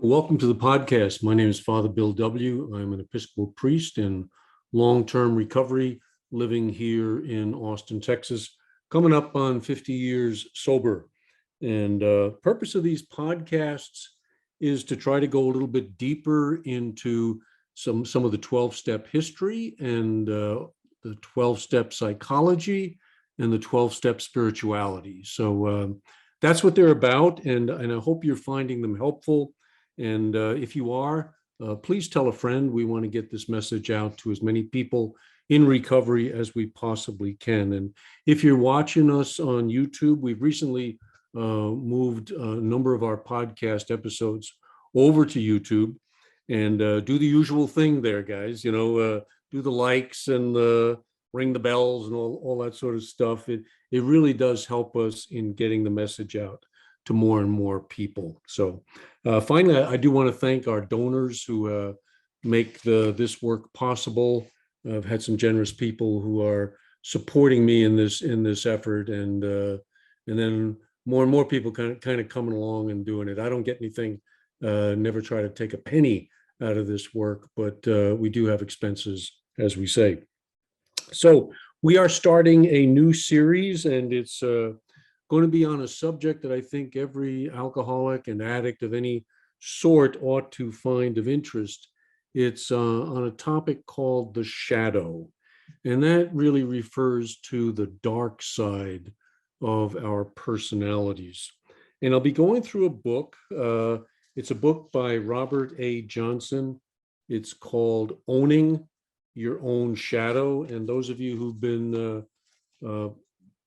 Welcome to the podcast. My name is Father Bill W. I'm an Episcopal priest in long-term recovery, living here in Austin, Texas, coming up on 50 years sober. And purpose of these podcasts is to try to go a little bit deeper into some of the 12-step history and the 12-step psychology and the 12-step spirituality. So that's what they're about, and I hope you're finding them helpful. And if you are, please tell a friend. We want to get this message out to as many people in recovery as we possibly can. And if you're watching us on YouTube, we've recently moved a number of our podcast episodes over to YouTube, and do the usual thing there, guys. Do the likes and ring the bells and all that sort of stuff. It really does help us in getting the message out to more and more people. So finally, I do want to thank our donors who make this work possible. I've had some generous people who are supporting me in this effort, and then more and more people kind of coming along and doing it. I don't get anything, never try to take a penny out of this work, but we do have expenses, as we say. So we are starting a new series, and it's going to be on a subject that I think every alcoholic and addict of any sort ought to find of interest. It's on a topic called the shadow, and that really refers to the dark side of our personalities. And I'll be going through a book. It's a book by Robert A. Johnson. It's called Owning Your Own Shadow. And those of you who've been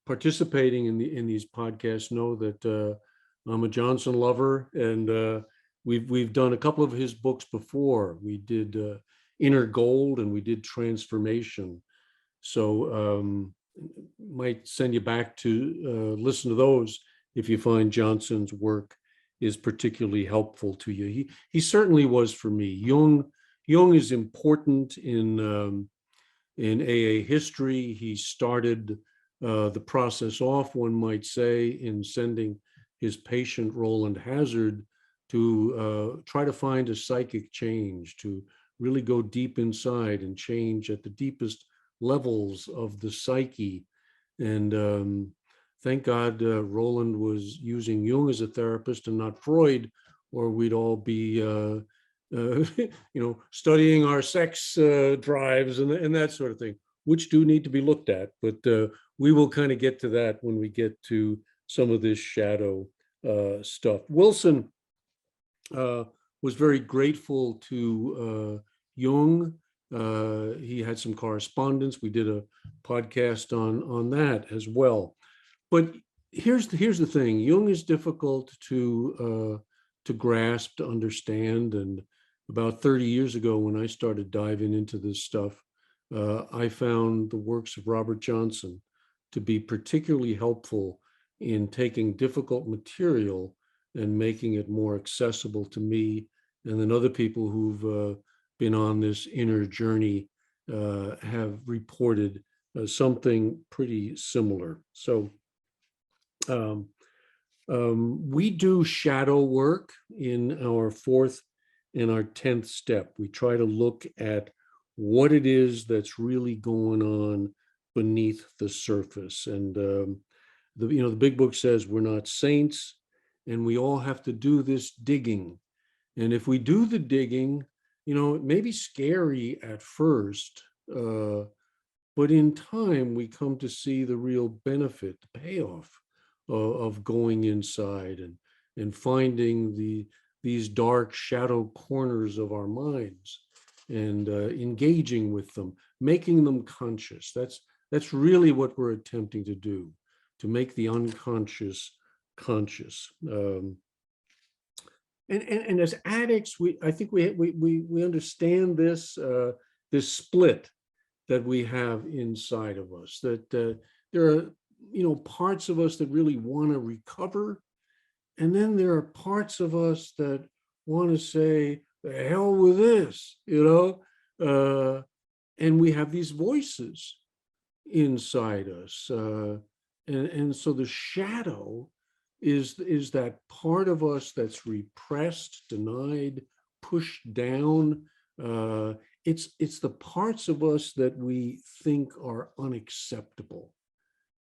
participating in these podcasts know that I'm a Johnson lover, and we've done a couple of his books before. We did Inner Gold, and we did Transformation. So might send you back to listen to those if you find Johnson's work is particularly helpful to you. He certainly was for me. Jung is important in AA history. He started the process off, one might say, in sending his patient Roland Hazard to try to find a psychic change, to really go deep inside and change at the deepest levels of the psyche. And thank God Roland was using Jung as a therapist and not Freud, or we'd all be studying our sex drives and that sort of thing, which do need to be looked at. But we will kind of get to that when we get to some of this shadow stuff. Wilson was very grateful to Jung. He had some correspondence. We did a podcast on that as well. But here's the thing: Jung is difficult to grasp, to understand. And about 30 years ago, when I started diving into this stuff, I found the works of Robert Johnson to be particularly helpful in taking difficult material and making it more accessible to me, and then other people who've been on this inner journey have reported something pretty similar. So we do shadow work in our 4th and our 10th step. We try to look at what it is that's really going on beneath the surface. And the big book says we're not saints, and we all have to do this digging. And if we do the digging, it may be scary at first, but in time we come to see the real benefit, the payoff of going inside and finding these dark shadow corners of our minds and engaging with them, making them conscious. That's really what we're attempting to do, to make the unconscious conscious. And as addicts, I think we understand this split that we have inside of us, that there are parts of us that really want to recover, and then there are parts of us that want to say, the hell with this, and we have these voices inside us, and so the shadow is that part of us that's repressed, denied, pushed down. It's the parts of us that we think are unacceptable.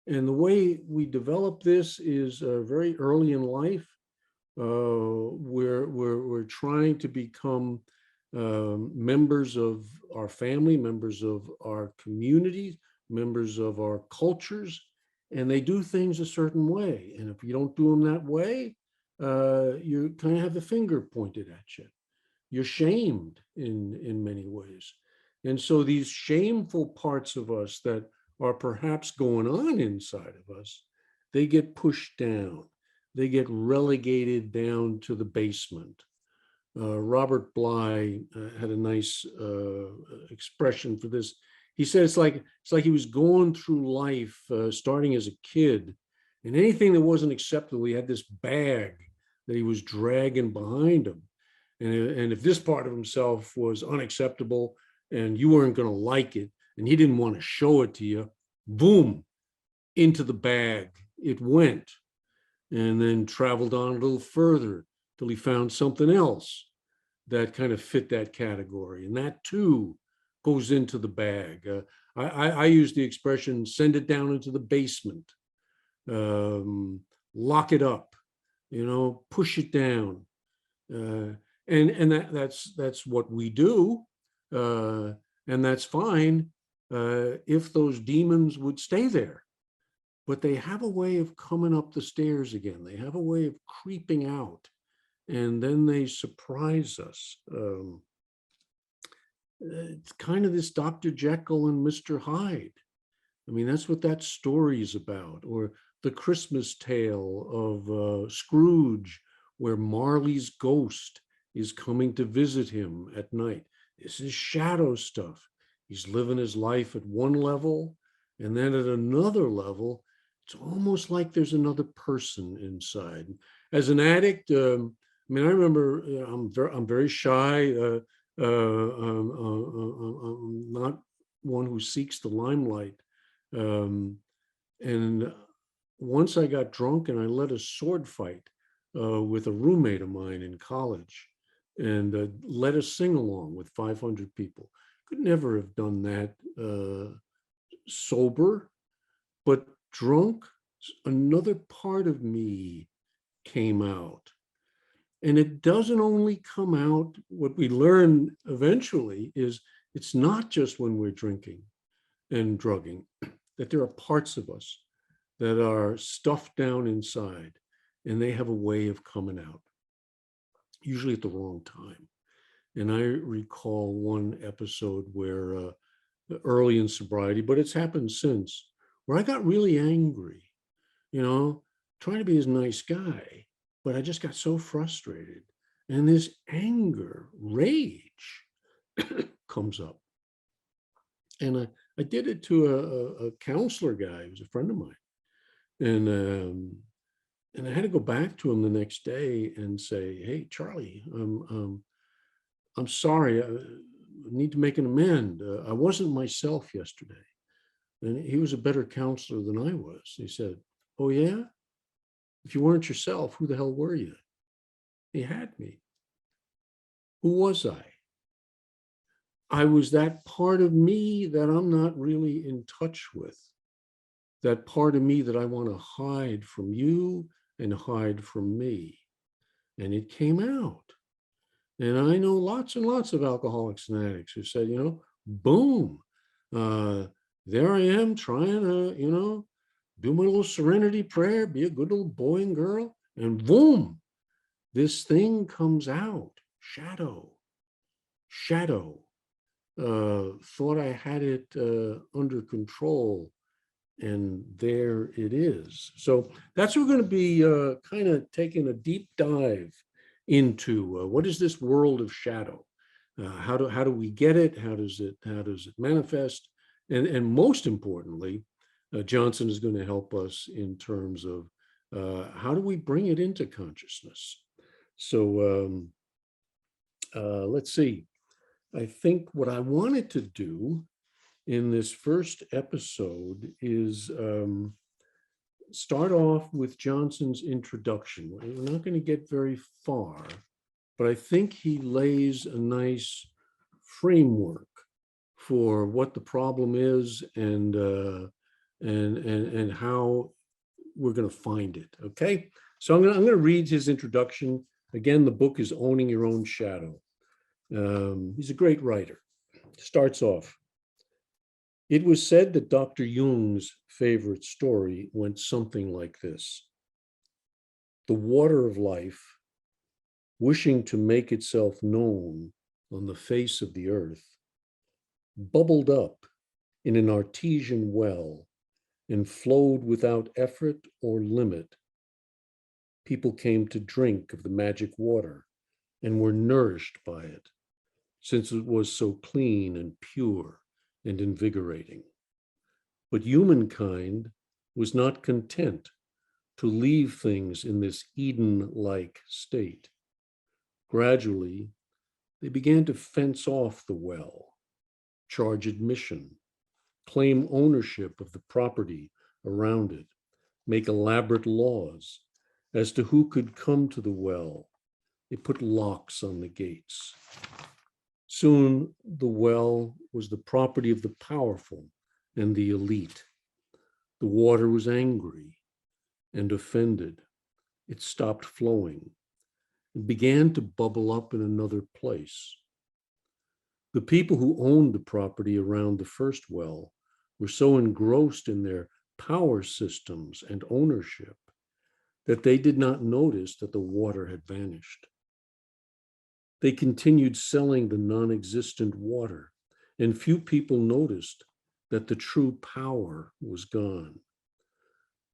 And the way we develop this is very early in life. We're trying to become members of our family, members of our communities, members of our cultures, and they do things a certain way. And if you don't do them that way, you kind of have the finger pointed at you. You're shamed in many ways. And so these shameful parts of us that are perhaps going on inside of us, they get pushed down. They get relegated down to the basement. Robert Bly had a nice expression for this. He said it's like he was going through life, starting as a kid, and anything that wasn't acceptable, he had this bag that he was dragging behind him. And if this part of himself was unacceptable and you weren't going to like it, and he didn't want to show it to you, boom, into the bag it went, and then traveled on a little further till he found something else that kind of fit that category. And that too goes into the bag. I use the expression, send it down into the basement, lock it up, push it down. And that's what we do. And that's fine if those demons would stay there. But they have a way of coming up the stairs again. They have a way of creeping out, and then they surprise us. It's kind of this Dr. Jekyll and Mr. Hyde. I mean, that's what that story is about. Or the Christmas tale of Scrooge, where Marley's ghost is coming to visit him at night. This is shadow stuff. He's living his life at one level, and then at another level, it's almost like there's another person inside. As an addict, I remember I'm very shy. I'm not one who seeks the limelight. And once I got drunk and I led a sword fight with a roommate of mine in college, and led a sing-along with 500 people. Could never have done that sober, but drunk, another part of me came out. And it doesn't only come out, what we learn eventually is it's not just when we're drinking and drugging, that there are parts of us that are stuffed down inside, and they have a way of coming out, usually at the wrong time. And I recall one episode where early in sobriety, but it's happened since, where I got really angry, trying to be this nice guy, but I just got so frustrated. And this anger, rage comes up. And I did it to a counselor guy who's a friend of mine. And I had to go back to him the next day and say, hey, Charlie, I'm sorry. I need to make an amend. I wasn't myself yesterday. And he was a better counselor than I was. He said, oh, yeah? If you weren't yourself, who the hell were you? He had me. Who was I? I was that part of me that I'm not really in touch with. That part of me that I want to hide from you and hide from me. And it came out. And I know lots and lots of alcoholics and addicts who said, boom, there I am trying to, do my little serenity prayer, be a good little boy and girl, and boom, this thing comes out, shadow. Thought I had it under control, and there it is. So that's what we're going to be kind of taking a deep dive into. What is this world of shadow? How do we get it? How does it manifest? And most importantly, Johnson is going to help us in terms of how do we bring it into consciousness. So let's see. I think what I wanted to do in this first episode is start off with Johnson's introduction. We're not going to get very far, but I think he lays a nice framework for what the problem is and how we're going to find it. Okay, so I'm going to read his introduction. Again, the book is Owning Your Own Shadow. He's a great writer. Starts off. It was said that Dr. Jung's favorite story went something like this. The water of life, wishing to make itself known on the face of the earth, bubbled up in an artesian well and flowed without effort or limit. People came to drink of the magic water and were nourished by it, since it was so clean and pure and invigorating. But humankind was not content to leave things in this Eden-like state. Gradually, they began to fence off the well, charge admission, claim ownership of the property around it, make elaborate laws as to who could come to the well. They put locks on the gates. Soon, the well was the property of the powerful and the elite. The water was angry and offended. It stopped flowing. It began to bubble up in another place. The people who owned the property around the first well were so engrossed in their power systems and ownership that they did not notice that the water had vanished. They continued selling the non-existent water, and few people noticed that the true power was gone.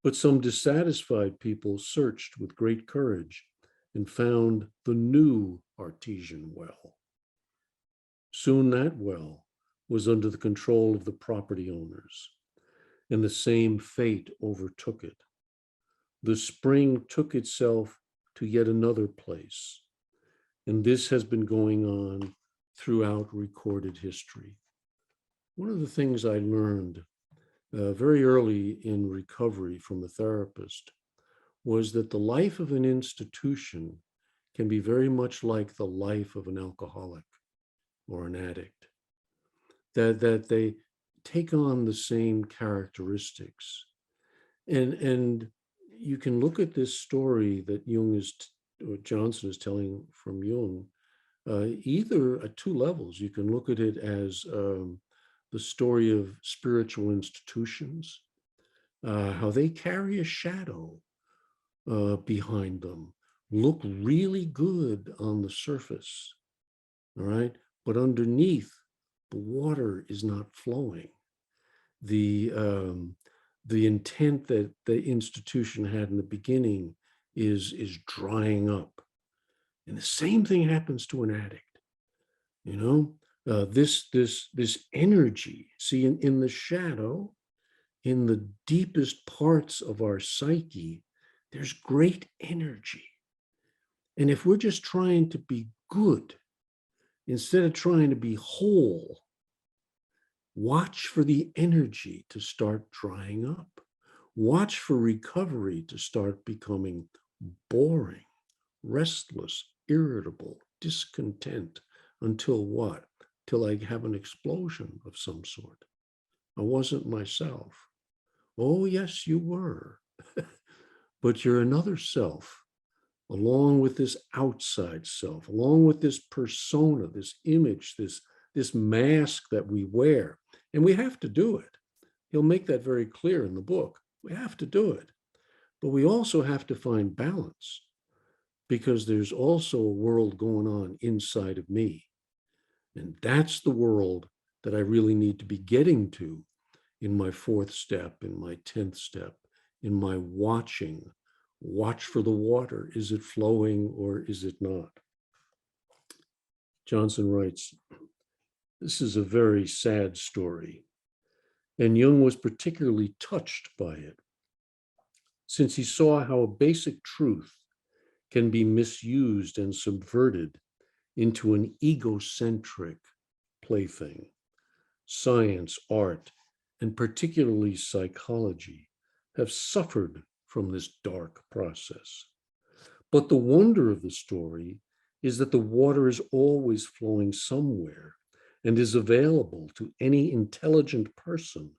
But some dissatisfied people searched with great courage and found the new artesian well. Soon that well was under the control of the property owners, and the same fate overtook it. The spring took itself to yet another place, and this has been going on throughout recorded history. One of the things I learned very early in recovery from a therapist was that the life of an institution can be very much like the life of an alcoholic or an addict, that they take on the same characteristics. And you can look at this story that Johnson is telling from Jung, either at two levels. You can look at it as the story of spiritual institutions, how they carry a shadow behind them, look really good on the surface, all right? But underneath, the water is not flowing. The intent that the institution had in the beginning is drying up. And the same thing happens to an addict. You know, this energy, see, in the shadow, in the deepest parts of our psyche, there's great energy. And if we're just trying to be good, instead of trying to be whole, watch for the energy to start drying up. Watch for recovery to start becoming boring, restless, irritable, discontent, until what? Till I have an explosion of some sort. I wasn't myself. Oh, yes, you were. But you're another self, along with this outside self, along with this persona, this image, this mask that we wear. And we have to do it. He'll make that very clear in the book. We have to do it. But we also have to find balance, because there's also a world going on inside of me. And that's the world that I really need to be getting to in my fourth step, in my 10th step, in my watching. Watch for the water. Is it flowing or is it not? Johnson writes, this is a very sad story, and Jung was particularly touched by it, since he saw how a basic truth can be misused and subverted into an egocentric plaything. Science, art, and particularly psychology have suffered from this dark process. But the wonder of the story is that the water is always flowing somewhere and is available to any intelligent person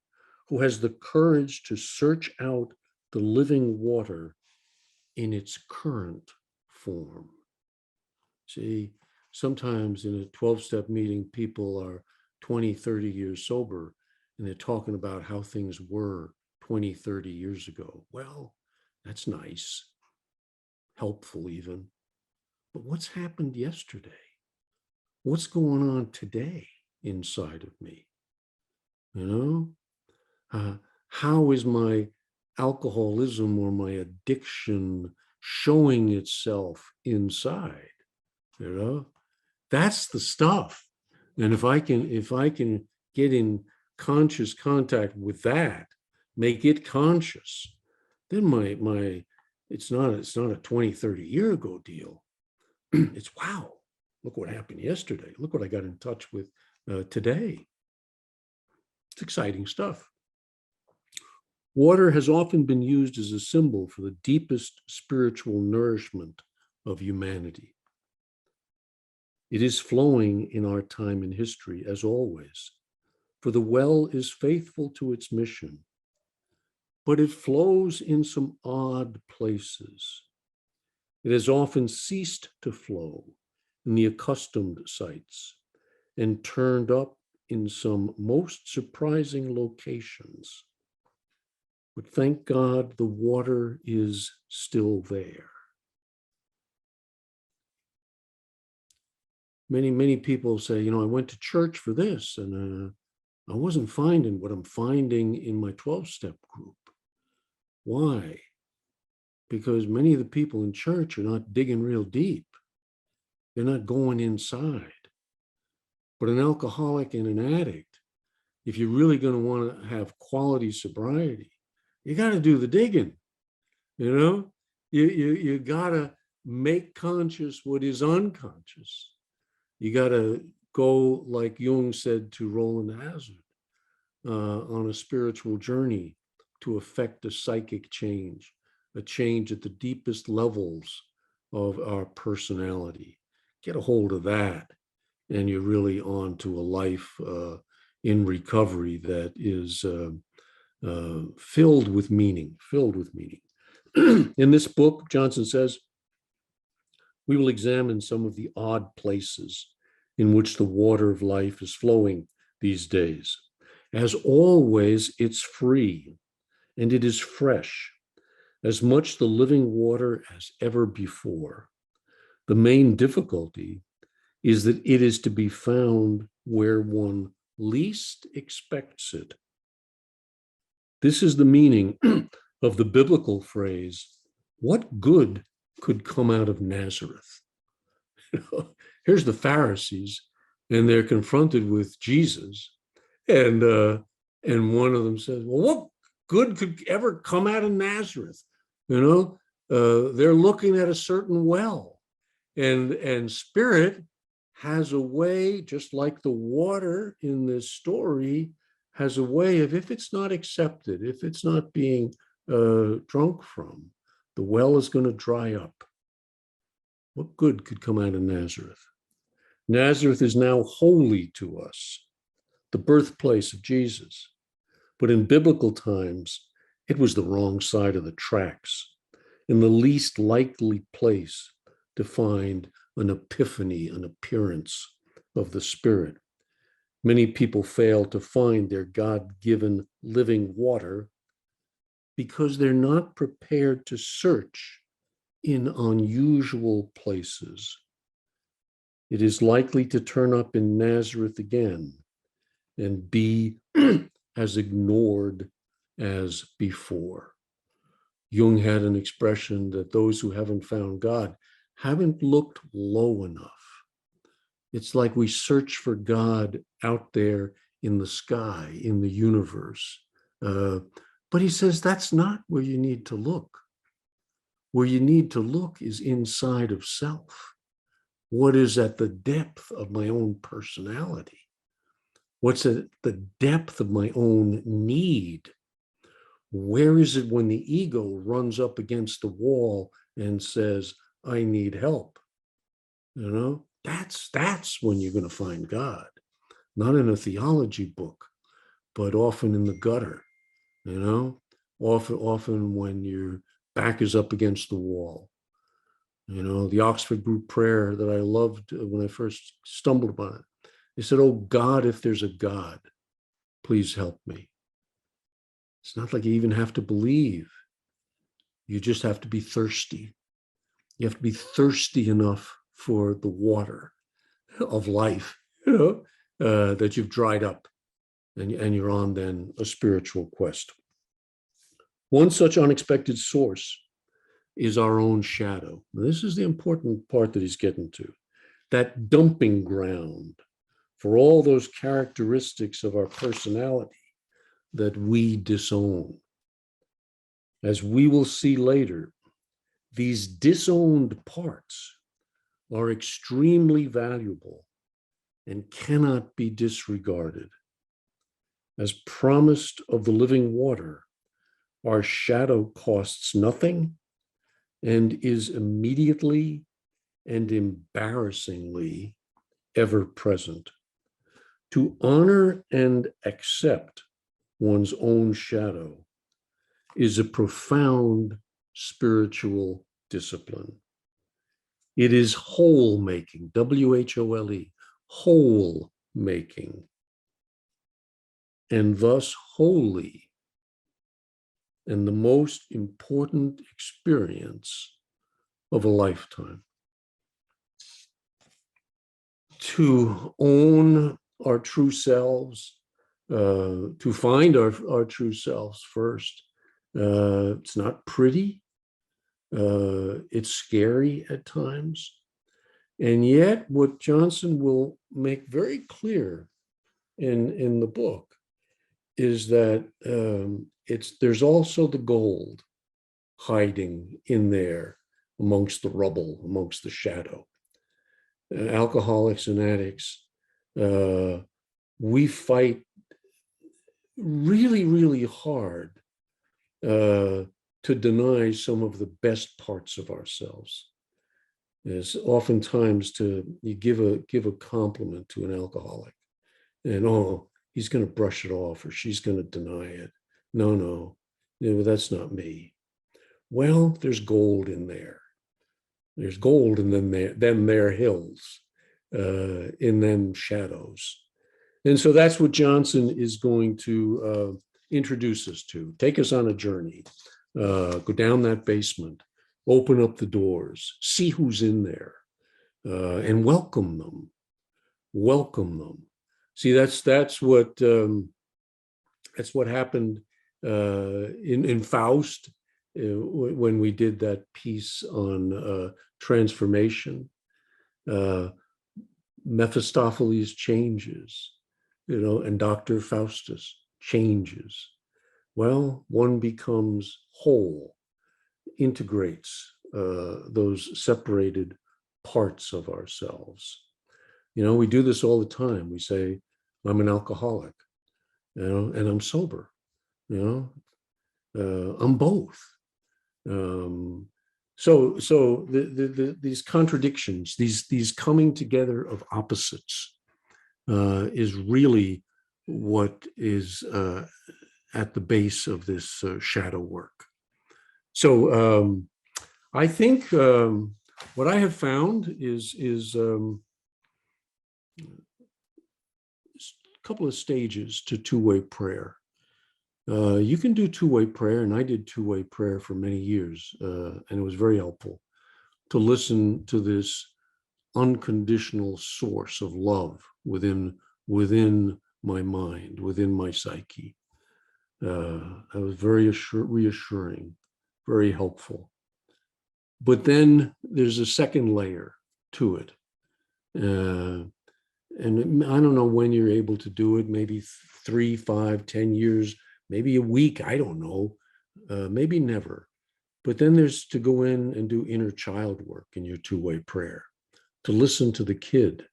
who has the courage to search out the living water in its current form. See, sometimes in a 12-step meeting, people are 20, 30 years sober, and they're talking about how things were 20, 30 years ago. Well, that's nice, helpful even. But what's happened yesterday? What's going on today inside of me? You know, how is my alcoholism or my addiction showing itself inside? You know, that's the stuff. And if I can get in conscious contact with that, make it conscious, then it's not a 20, 30 year ago deal. It's wow, look what happened yesterday. Look what I got in touch with today. It's exciting stuff. Water has often been used as a symbol for the deepest spiritual nourishment of humanity. It is flowing in our time in history, as always, for the well is faithful to its mission, but it flows in some odd places. It has often ceased to flow in the accustomed sites and turned up in some most surprising locations. But thank God the water is still there. Many people say, I went to church for this and I wasn't finding what I'm finding in my 12-step group. Why? Because many of the people in church are not digging real deep. They're not going inside. But an alcoholic and an addict, if you're really going to want to have quality sobriety, you got to do the digging. You got to make conscious what is unconscious. You got to go, like Jung said to Roland Hazard, on a spiritual journey to effect a psychic change, a change at the deepest levels of our personality. Get a hold of that, and you're really on to a life in recovery that is filled with meaning. In this book, Johnson says, we will examine some of the odd places in which the water of life is flowing these days. As always, it's free and it is fresh, as much the living water as ever before. The main difficulty is that it is to be found where one least expects it. This is the meaning of the biblical phrase, what good could come out of Nazareth? Here's the Pharisees, and they're confronted with Jesus, and one of them says, well, what good could ever come out of Nazareth? They're looking at a certain well, and Spirit has a way, just like the water in this story, has a way of, if it's not accepted, if it's not being drunk from, the well is going to dry up. What good could come out of Nazareth? Nazareth is now holy to us, the birthplace of Jesus. But in biblical times, it was the wrong side of the tracks, in the least likely place to find an epiphany, an appearance of the Spirit. Many people fail to find their God-given living water because they're not prepared to search in unusual places. It is likely to turn up in Nazareth again and be as ignored as before. Jung had an expression that those who haven't found God haven't looked low enough. It's like we search for God out there in the sky, in the universe. But he says that's not where you need to look. Where you need to look is inside of self. What is at the depth of my own personality? What's at the depth of my own need? Where is it when the ego runs up against the wall and says, I need help? You know, that's when you're going to find God, not in a theology book, but often in the gutter, you know, often when your back is up against the wall. You know, the Oxford group prayer that I loved when I first stumbled upon it. They said, oh God, if there's a God, please help me. It's not like you even have to believe. You just have to be thirsty. You have to be thirsty enough for the water of life, that you've dried up, and you're on then a spiritual quest. One such unexpected source is our own shadow. Now, this is the important part that he's getting to. That dumping ground for all those characteristics of our personality that we disown. As we will see later, these disowned parts are extremely valuable and cannot be disregarded. As promised of the living water, our shadow costs nothing and is immediately and embarrassingly ever present. To honor and accept one's own shadow is a profound spiritual discipline. It is whole making, W-H-O-L-E, whole making, and thus holy, and the most important experience of a lifetime. To own our true selves, to find our true selves first. It's not pretty. It's scary at times. And yet what Johnson will make very clear in the book is that there's also the gold hiding in there amongst the rubble, amongst the shadow. Alcoholics and addicts, we fight really, really hard to deny some of the best parts of ourselves. Is oftentimes you give a compliment to an alcoholic, and oh, he's going to brush it off, or she's going to deny it. No, that's not me. Well, there's gold in there. There's gold in them there hills, in them shadows. And so that's what Johnson is going to introduce us to, take us on a journey, go down that basement, open up the doors, see who's in there, and welcome them. Welcome them. See, that's what happened in Faust, when we did that piece on transformation. Mephistopheles changes, and Dr. Faustus changes. Well, one becomes whole, integrates those separated parts of ourselves. We do this all the time. We say, I'm an alcoholic, and I'm sober, I'm both. So these contradictions, these coming together of opposites, is really what is at the base of this shadow work. So I think what I have found is a couple of stages to two-way prayer. You can do two-way prayer, and I did two-way prayer for many years, and it was very helpful to listen to this unconditional source of love within my mind, within my psyche. That was very reassuring, very helpful. But then there's a second layer to it. And I don't know when you're able to do it, maybe 3, 5, 10 years, maybe a week, I don't know, maybe never. But then there's to go in and do inner child work in your two-way prayer, to listen to the kid,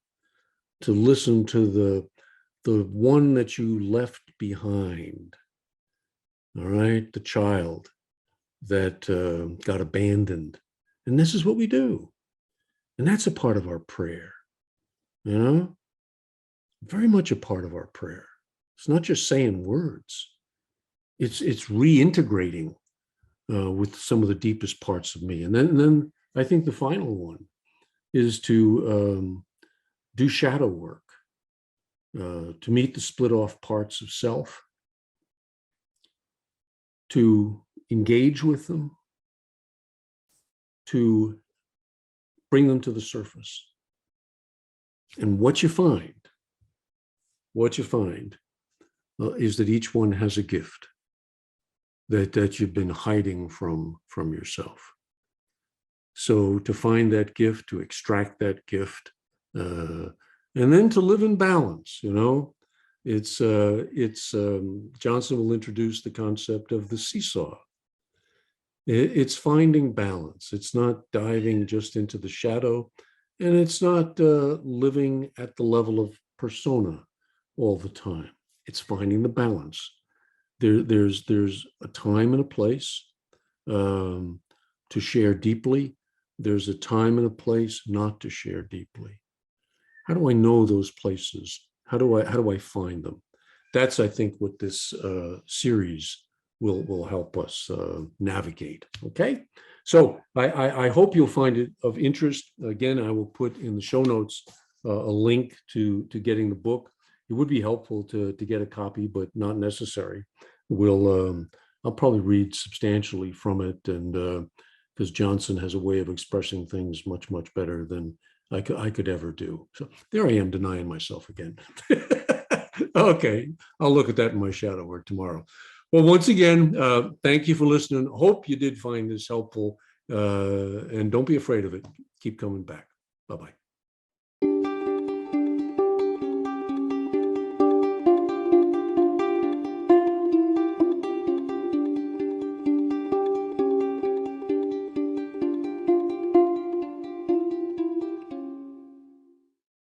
to listen to the one that you left behind, all right, the child that got abandoned. And this is what we do. And that's a part of our prayer, very much a part of our prayer. It's not just saying words. It's reintegrating with some of the deepest parts of me. And then I think the final one is to do shadow work, to meet the split off parts of self, to engage with them, to bring them to the surface. And what you find is that each one has a gift that you've been hiding from yourself. So to find that gift, to extract that gift, and then to live in balance, Johnson will introduce the concept of the seesaw. It's finding balance. It's not diving just into the shadow, and it's not living at the level of persona all the time. It's finding the balance. There's a time and a place to share deeply. There's a time and a place not to share deeply. How do I know those places? How do I find them? That's, I think, what this series will help us navigate. Okay, so I hope you'll find it of interest. Again, I will put in the show notes a link to getting the book. It would be helpful to get a copy, but not necessary. I'll probably read substantially from it, and because Johnson has a way of expressing things much better than I could ever do. So there I am denying myself again. Okay, I'll look at that in my shadow work tomorrow. Well, once again, thank you for listening. Hope you did find this helpful, and don't be afraid of it. Keep coming back. Bye-bye.